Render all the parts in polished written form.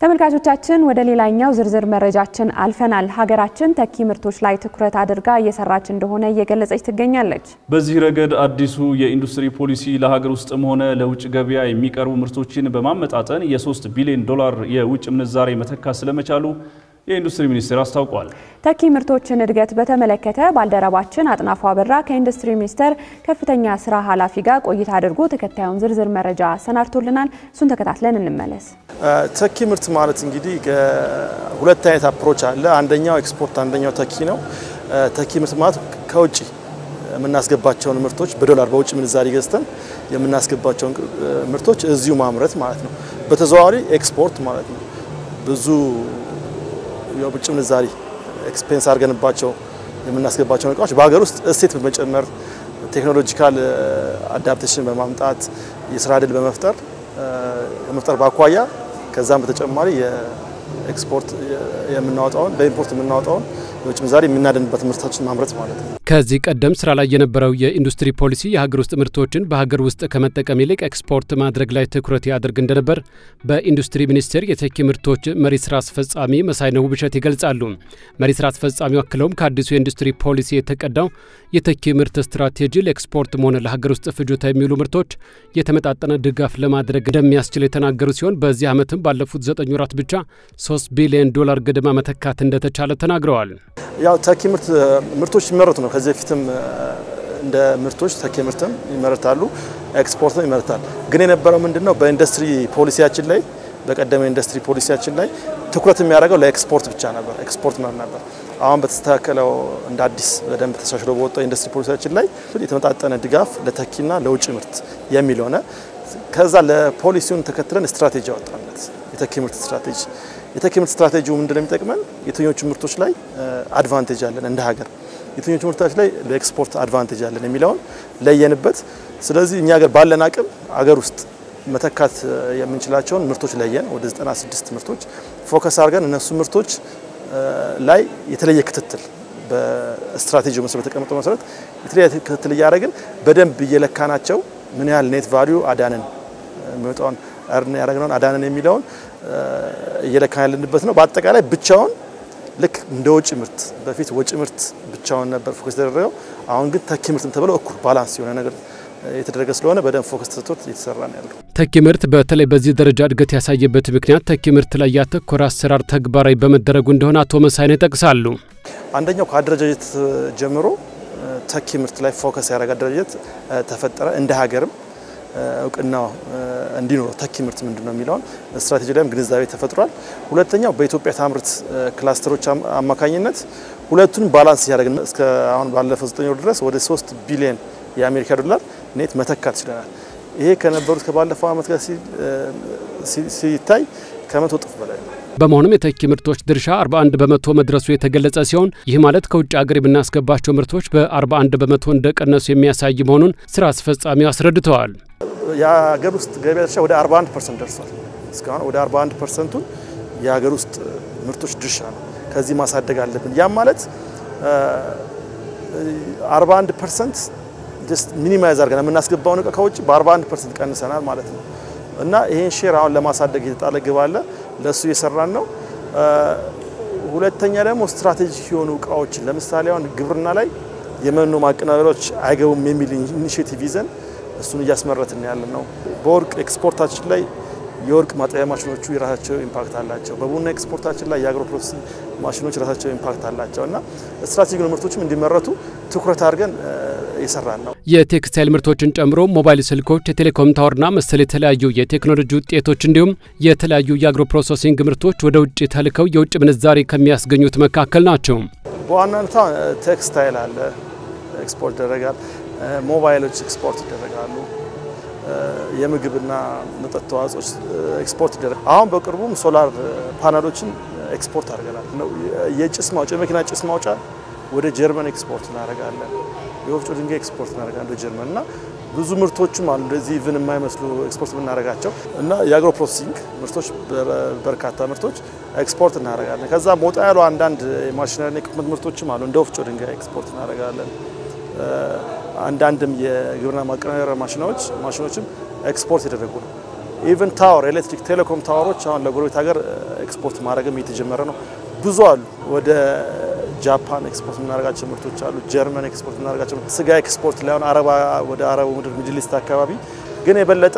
ተመልካቾቻችን ወደ ሌላኛው ዝርዝር መረጃችን አልፈናል። ሀገራችን ተኪ ምርቶች ላይ ትኩረት አድርጋ እየሰራች እንደሆነ እየገለጸች ትገኛለች። በዚህ ረገድ አዲሱ የኢንዱስትሪ ፖሊሲ ለሀገር ውስጥም ሆነ ለውጭ ገበያ የሚቀርቡ ምርቶችን በማመጣጠን የ3 ቢሊዮን ዶላር የውጭ ምንዛሬ መተካት ስለመቻሉ የኢንዱስትሪ ሚኒስቴር አስታውቋል። ተኪ ምርቶችን እድገት በተመለከተ ባልደረባችን አጥናፉ አበራ ከኢንዱስትሪ ሚኒስቴር ከፍተኛ ስራ ኃላፊ ጋር ቆይታ አድርጎ ተከታዩን ዝርዝር መረጃ ሰናድቶልናል። እሱን ተከታትለን እንመለስ። ተኪ ምርት ማለት እንግዲህ ሁለት አይነት አፕሮች አለ። አንደኛው ኤክስፖርት፣ አንደኛው ተኪ ነው። ተኪ ምርት ማለት ከውጪ የምናስገባቸውን ምርቶች በዶላር በውጭ ምንዛሪ ገዝተን የምናስገባቸውን ምርቶች እዚሁ ማምረት ማለት ነው። በተዘዋዋሪ ኤክስፖርት ማለት ነው። ብዙ የውጭ ምንዛሪ ኤክስፔንስ አድርገንባቸው የምናስገባቸው እቃዎች በሀገር ውስጥ እሴት በመጨመር ቴክኖሎጂካል አዳፕቴሽን በማምጣት የስራ ዕድል በመፍጠር ባኳያ ከዛም በተጨማሪ የኤክስፖርት የምናወጣውን በኢምፖርት የምናወጣውን የውጭ ምንዛሪ የምናደንበት ምርቶችን ማምረት ማለት ነው። ከዚህ ቀደም ስራ ላይ የነበረው የኢንዱስትሪ ፖሊሲ የሀገር ውስጥ ምርቶችን በሀገር ውስጥ ከመጠቀም ይልቅ ኤክስፖርት ማድረግ ላይ ትኩረት ያደርግ እንደነበር በኢንዱስትሪ ሚኒስቴር የተኪ ምርቶች መሪ ስራ አስፈጻሚ መሳይነው ብሸት ይገልጻሉ። መሪ ስራ አስፈጻሚው አክለውም ከአዲሱ የኢንዱስትሪ ፖሊሲ የተቀዳው የተኪ ምርት ስትራቴጂ ለኤክስፖርት ሆነ ለሀገር ውስጥ ፍጆታ የሚውሉ ምርቶች የተመጣጠነ ድጋፍ ለማድረግ እንደሚያስችል የተናገሩ ሲሆን በዚህ ዓመትም ባለፉት 9 ወራት ብቻ 3 ቢሊዮን ዶላር ገደማ መተካት እንደተቻለ ተናግረዋል። ያው ተኪ ምርቶች ይመረቱ ነው። ከዚህ በፊትም እንደ ምርቶች ተኪ ምርትም ይመረታሉ፣ ኤክስፖርትም ይመረታል። ግን የነበረው ምንድነው በኢንዱስትሪ ፖሊሲያችን ላይ በቀደመ ኢንዱስትሪ ፖሊሲያችን ላይ ትኩረት የሚያደርገው ለኤክስፖርት ብቻ ነበር፣ ኤክስፖርት ነበር። አሁን በተስተካከለው እንደ አዲስ በደንብ ተሻሽሎ በወጣው ኢንዱስትሪ ፖሊሲያችን ላይ የተመጣጠነ ድጋፍ ለተኪና ለውጭ ምርት የሚል ሆነ። ከዛ ለፖሊሲውን ተከትለን ስትራቴጂ አወጣንለት። የተኪ ምርት ስትራቴጂ ስትራቴጂው ምንድነው የሚጠቅመን? የትኞቹ ምርቶች ላይ አድቫንቴጅ አለን እንደ ሀገር፣ የትኞቹ ምርቶች ላይ ለኤክስፖርት አድቫንቴጅ አለን የሚለውን ለየንበት። ስለዚህ እኛ ሀገር ባለን አቅም ሀገር ውስጥ መተካት የምንችላቸውን ምርቶች ለየን። ወደ 96 ምርቶች ፎከስ አድርገን እነሱ ምርቶች ላይ የተለየ ክትትል በስትራቴጂው መሰረት ተቀምጦ መሰረት የተለየ ክትትል እያደረግን በደንብ እየለካናቸው ምን ያህል ኔት ቫልዩ አዳነን የሚወጣውን አርን ያደረግነውን አዳነን የሚለውን እየለካን ያለንበት ነው። በአጠቃላይ ብቻውን ልክ እንደ ወጪ ምርት በፊት ወጪ ምርት ብቻውን ነበር ፎከስ ተደረገው። አሁን ግን ተኪ ምርትም ተብሎ እኩል ባላንስ የሆነ ነገር የተደረገ ስለሆነ በደንብ ፎከስ ተሰጥቶት እየተሰራ ነው ያለው። ተኪ ምርት በተለይ በዚህ ደረጃ እድገት ያሳየበት ምክንያት ተኪ ምርት ላይ ያተኮረ አሰራር ተግባራዊ በመደረጉ እንደሆነ አቶ መሳይነው ይጠቅሳሉ። አንደኛው ከአደረጃጀት ጀምሮ ተኪ ምርት ላይ ፎከስ ያደረገ አደረጃጀት ተፈጠረ። እንደ ሀገርም እውቅና እንዲኖር ተኪ ምርት ምንድነው የሚለውን ስትራቴጂ ላይም ግንዛቤ ተፈጥሯል። ሁለተኛው በኢትዮጵያ ታምርት ክላስተሮች አማካኝነት ሁለቱን ባላንስ ያደረግን እስከ አሁን ባለፈው 9 ወር ድረስ ወደ 3 ቢሊዮን የአሜሪካ ዶላር ኔት መተካት ይችላል። ይሄ ከነበሩት ከባለፈው አመት ጋር ሲታይ ከመቶ እጥፍ በላይ ነው። በመሆኑም የተኪ ምርቶች ድርሻ 41 በመቶ መድረሱ የተገለጸ ሲሆን ይህ ማለት ከውጭ ሀገር የምናስገባቸው ምርቶች በ41 በመቶ እንደቀነሱ የሚያሳይ መሆኑን ስራ አስፈጻሚው አስረድተዋል። የሀገር ውስጥ ገበያ ድርሻ ወደ 41% ደርሷል። እስካሁን ወደ 41%ቱን የሀገር ውስጥ ምርቶች ድርሻ ነው። ከዚህ ማሳደግ አለብን። ያ ማለት 41% ጀስት ሚኒማይዝ አድርገን የምናስገባውን እቃ ከውጭ በ41% ቀንሰናል ማለት ነው። እና ይሄን ሼር አሁን ለማሳደግ የተጣለ ግብ አለ። ለሱ እየሰራን ነው። ሁለተኛ ደግሞ ስትራቴጂክ የሆኑ እቃዎችን ለምሳሌ አሁን ግብርና ላይ የመኖ ማቀናበሪያዎች አይገቡም የሚል ኢኒሺዬቲቭ ይዘን እሱን እያስመረትን ያለን ነው። በወርቅ ኤክስፖርታችን ላይ የወርቅ ማጠቢያ ማሽኖቹ የራሳቸው ኢምፓክት አላቸው። በቡና ኤክስፖርታችን ላይ የአግሮ ፕሮሰሲንግ ማሽኖች የራሳቸው ኢምፓክት አላቸው እና ስትራቴጂክ ምርቶችም እንዲመረቱ ትኩረት አድርገን እየሰራን ነው። የቴክስታይል ምርቶችን ጨምሮ ሞባይል ስልኮች፣ የቴሌኮም ታወርና መሰል የተለያዩ የቴክኖሎጂ ውጤቶች እንዲሁም የተለያዩ የአግሮ ፕሮሰሲንግ ምርቶች ወደ ውጭ ተልከው የውጭ ምንዛሪ ከሚያስገኙት መካከል ናቸው። በዋናነት ቴክስታይል አለ ኤክስፖርት ይደረጋል። ሞባይሎች ኤክስፖርት ይደረጋሉ። የምግብና መጠጥ ተዋጽኦች ኤክስፖርት ይደረጋል። አሁን በቅርቡም ሶላር ፓናሎችን ኤክስፖርት አድርገናል። የጭስ ማውጫ የመኪና ጭስ ማውጫ ወደ ጀርመን ኤክስፖርት እናደርጋለን። የወፍጮ ድንጋይ ኤክስፖርት እናደርጋለን ወደ ጀርመን እና ብዙ ምርቶችም አሉ እንደዚህ ኢቭን የማይመስሉ ኤክስፖርት ብናደርጋቸው እና የአግሮ ፕሮሰሲንግ ምርቶች በርካታ ምርቶች ኤክስፖርት እናደርጋለን። ከዛ ሞጣ ያሉ አንዳንድ ማሽነሪ ኢኩፕመንት ምርቶችም አሉ እንደ ወፍጮ ድንጋይ ኤክስፖርት እናደርጋለን። አንዳንድም የግብርና ማቀናበሪያ ማሽኖችም ኤክስፖርት የተደረጉ ነው። ኢቭን ታወር ኤሌክትሪክ ቴሌኮም ታወሮች አሁን ለጎረቤት ሀገር ኤክስፖርት ማድረግም እየተጀመረ ነው። ብዙ አሉ። ወደ ጃፓን ኤክስፖርት የምናደርጋቸው ምርቶች አሉ። ጀርመን ኤክስፖርት የምናደርጋቸው ስጋ ኤክስፖርት ላይ አሁን ወደ አረቡ ምድር ሚድል ኢስት አካባቢ ግን የበለጠ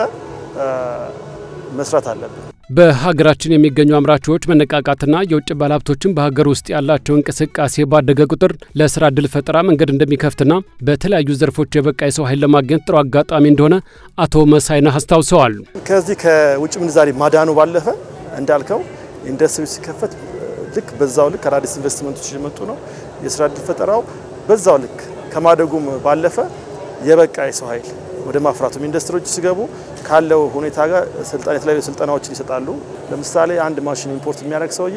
መስራት አለብን። በሀገራችን የሚገኙ አምራቾች መነቃቃትና የውጭ ባለሀብቶችን በሀገር ውስጥ ያላቸው እንቅስቃሴ ባደገ ቁጥር ለስራ ዕድል ፈጠራ መንገድ እንደሚከፍትና በተለያዩ ዘርፎች የበቃ የሰው ኃይል ለማግኘት ጥሩ አጋጣሚ እንደሆነ አቶ መሳይነህ አስታውሰዋል። ከዚህ ከውጭ ምንዛሪ ማዳኑ ባለፈ እንዳልከው ኢንዱስትሪ ሲከፈት ልክ በዛው ልክ አዳዲስ ኢንቨስትመንቶች እየመጡ ነው። የስራ ዕድል ፈጠራው በዛው ልክ ከማደጉም ባለፈ የበቃ የሰው ኃይል ወደ ማፍራቱም ኢንዱስትሪዎች ሲገቡ ካለው ሁኔታ ጋር የተለያዩ ስልጠናዎችን ይሰጣሉ። ለምሳሌ አንድ ማሽን ኢምፖርት የሚያደርግ ሰውዬ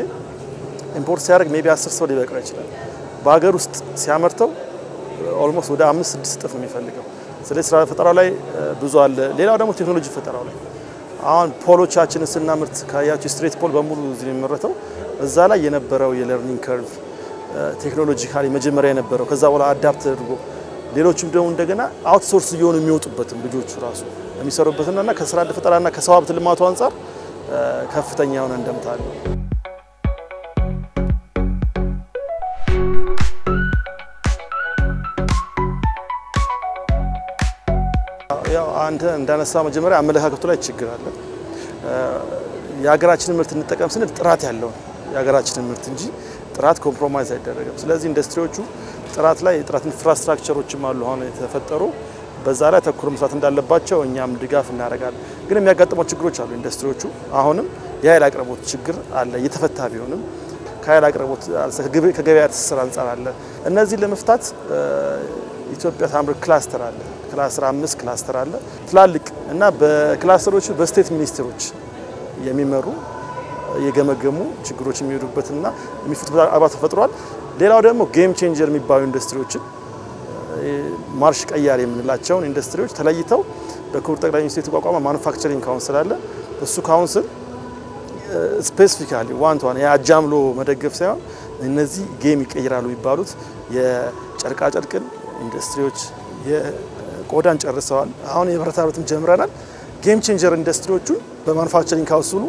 ኢምፖርት ሲያደርግ ሜቢ 10 ሰው ሊበቃው ይችላል። በሀገር ውስጥ ሲያመርተው ኦልሞስት ወደ 5-6 እጥፍ ነው የሚፈልገው። ስለዚህ ስራ ፈጠራው ላይ ብዙ አለ። ሌላው ደግሞ ቴክኖሎጂ ፈጠራው ላይ አሁን ፖሎቻችንን ስናምርት ካያችሁ ስትሬት ፖል በሙሉ እዚህ የሚመረተው እዛ ላይ የነበረው የለርኒንግ ከርቭ ቴክኖሎጂካሊ መጀመሪያ የነበረው ከዛ በኋላ አዳፕት አድርጎ ሌሎችም ደግሞ እንደገና አውትሶርስ እየሆኑ የሚወጡበትም ልጆቹ ራሱ የሚሰሩበትና ከስራ ዕድል ፈጠራና ከሰው ሀብት ልማቱ አንፃር ከፍተኛ የሆነ እንደምታ አለው። ያው አንተ እንዳነሳ መጀመሪያ አመለካከቱ ላይ ችግር አለ። የሀገራችንን ምርት እንጠቀም ስንል ጥራት ያለው የሀገራችንን ምርት እንጂ ጥራት ኮምፕሮማይዝ አይደረግም። ስለዚህ ኢንዱስትሪዎቹ ጥራት ላይ ጥራት ኢንፍራስትራክቸሮችም አሉ አሁን የተፈጠሩ በዛ ላይ ተኩር መስራት እንዳለባቸው እኛም ድጋፍ እናደርጋለን። ግን የሚያጋጥመው ችግሮች አሉ። ኢንዱስትሪዎቹ አሁንም የኃይል አቅርቦት ችግር አለ። እየተፈታ ቢሆንም ከኃይል አቅርቦት ከገበያ ትስስር አንፃር አለ። እነዚህ ለመፍታት ኢትዮጵያ ታምርት ክላስተር አለ። ክላስተር 5 ክላስተር አለ። ትላልቅ እና በክላስተሮቹ በስቴት ሚኒስትሮች የሚመሩ የገመገሙ ችግሮች የሚሄዱበትና የሚፈቱበት አባል ተፈጥሯል። ሌላው ደግሞ ጌም ቼንጀር የሚባሉ ኢንዱስትሪዎችን ማርሽ ቀያሪ የምንላቸውን ኢንዱስትሪዎች ተለይተው በክቡር ጠቅላይ ሚኒስትር የተቋቋመ ማኑፋክቸሪንግ ካውንስል አለ። እሱ ካውንስል ስፔሲፊካሊ ዋን ያጃምሎ መደገፍ ሳይሆን እነዚህ ጌም ይቀይራሉ የሚባሉት የጨርቃ ጨርቅን ኢንዱስትሪዎች የቆዳን ጨርሰዋል። አሁን የብረታ ብረትም ጀምረናል። ጌም ቼንጀር ኢንዱስትሪዎቹን በማኑፋክቸሪንግ ካውንስሉ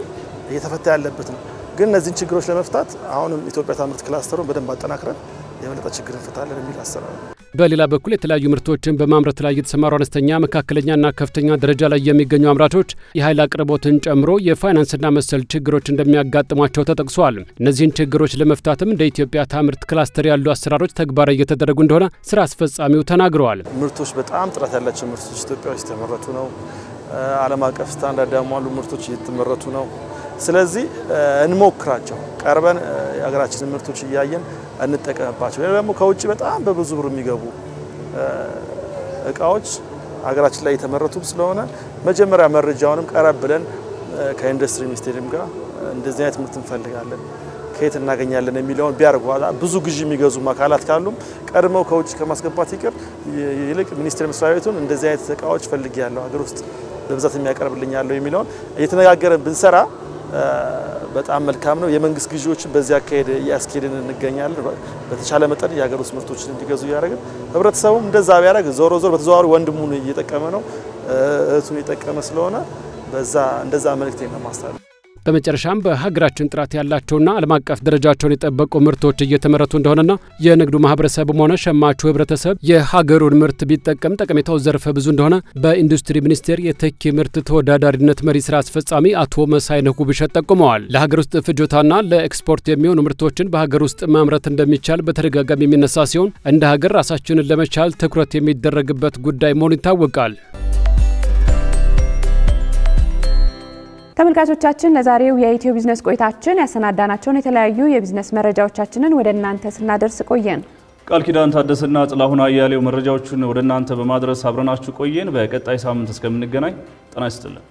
እየተፈታ ያለበት ነው። ግን እነዚህን ችግሮች ለመፍታት አሁንም ኢትዮጵያ ታምርት ክላስተሩን በደንብ አጠናክረን የበለጠ ችግር እንፈታለን የሚል አሰራር። በሌላ በኩል የተለያዩ ምርቶችን በማምረት ላይ የተሰማሩ አነስተኛ መካከለኛና ከፍተኛ ደረጃ ላይ የሚገኙ አምራቾች የኃይል አቅርቦትን ጨምሮ የፋይናንስና መሰል ችግሮች እንደሚያጋጥሟቸው ተጠቅሷል። እነዚህን ችግሮች ለመፍታትም እንደ ኢትዮጵያ ታምርት ክላስተር ያሉ አሰራሮች ተግባራዊ እየተደረጉ እንደሆነ ስራ አስፈጻሚው ተናግረዋል። ምርቶች በጣም ጥራት ያላቸው ምርቶች ኢትዮጵያ ውስጥ የተመረቱ ነው። ዓለም አቀፍ ስታንዳርድ ያሟሉ ምርቶች እየተመረቱ ነው። ስለዚህ እንሞክራቸው፣ ቀርበን የሀገራችንን ምርቶች እያየን እንጠቀምባቸው። ሌላ ደግሞ ከውጭ በጣም በብዙ ብር የሚገቡ እቃዎች ሀገራችን ላይ የተመረቱ ስለሆነ መጀመሪያ መረጃውንም ቀረብ ብለን ከኢንዱስትሪ ሚኒስቴርም ጋር እንደዚህ አይነት ምርት እንፈልጋለን ከየት እናገኛለን የሚለውን ቢያርጉ ብዙ ግዢ የሚገዙ አካላት ካሉም ቀድመው ከውጭ ከማስገባት ይልቅ ሚኒስቴር መስሪያ ቤቱን እንደዚህ አይነት እቃዎች ፈልጊያለሁ ሀገር ውስጥ በብዛት የሚያቀርብልኝ ያለው የሚለውን እየተነጋገረን ብንሰራ በጣም መልካም ነው። የመንግስት ግዢዎችን በዚያ አካሄድ ያስኬድን እንገኛለን። በተቻለ መጠን የሀገር ውስጥ ምርቶችን እንዲገዙ ያደረግን ህብረተሰቡም እንደዛ ቢያደርግ ዞሮ በተዘዋዋሪ ወንድሙን እየጠቀመ ነው፣ እህቱን እየጠቀመ ስለሆነ እንደዛ መልእክቴን ነው ማስተላለፍ። በመጨረሻም በሀገራችን ጥራት ያላቸውና ዓለም አቀፍ ደረጃቸውን የጠበቁ ምርቶች እየተመረቱ እንደሆነና የንግዱ ማህበረሰብም ሆነ ሸማቹ ህብረተሰብ የሀገሩን ምርት ቢጠቀም ጠቀሜታው ዘርፈ ብዙ እንደሆነ በኢንዱስትሪ ሚኒስቴር የተኪ ምርት ተወዳዳሪነት መሪ ስራ አስፈጻሚ አቶ መሳይነህ ውብሸት ጠቁመዋል። ለሀገር ውስጥ ፍጆታና ለኤክስፖርት የሚሆኑ ምርቶችን በሀገር ውስጥ ማምረት እንደሚቻል በተደጋጋሚ የሚነሳ ሲሆን እንደ ሀገር ራሳችንን ለመቻል ትኩረት የሚደረግበት ጉዳይ መሆኑ ይታወቃል። ተመልካቾቻችን ለዛሬው የኢትዮ ቢዝነስ ቆይታችን ያሰናዳናቸውን የተለያዩ የቢዝነስ መረጃዎቻችንን ወደ እናንተ ስናደርስ ቆየን። ቃል ኪዳን ታደሰና ጥላሁን አያሌው መረጃዎቹን ወደ እናንተ በማድረስ አብረናችሁ ቆየን። በቀጣይ ሳምንት እስከምንገናኝ ጤና ይስጥልን።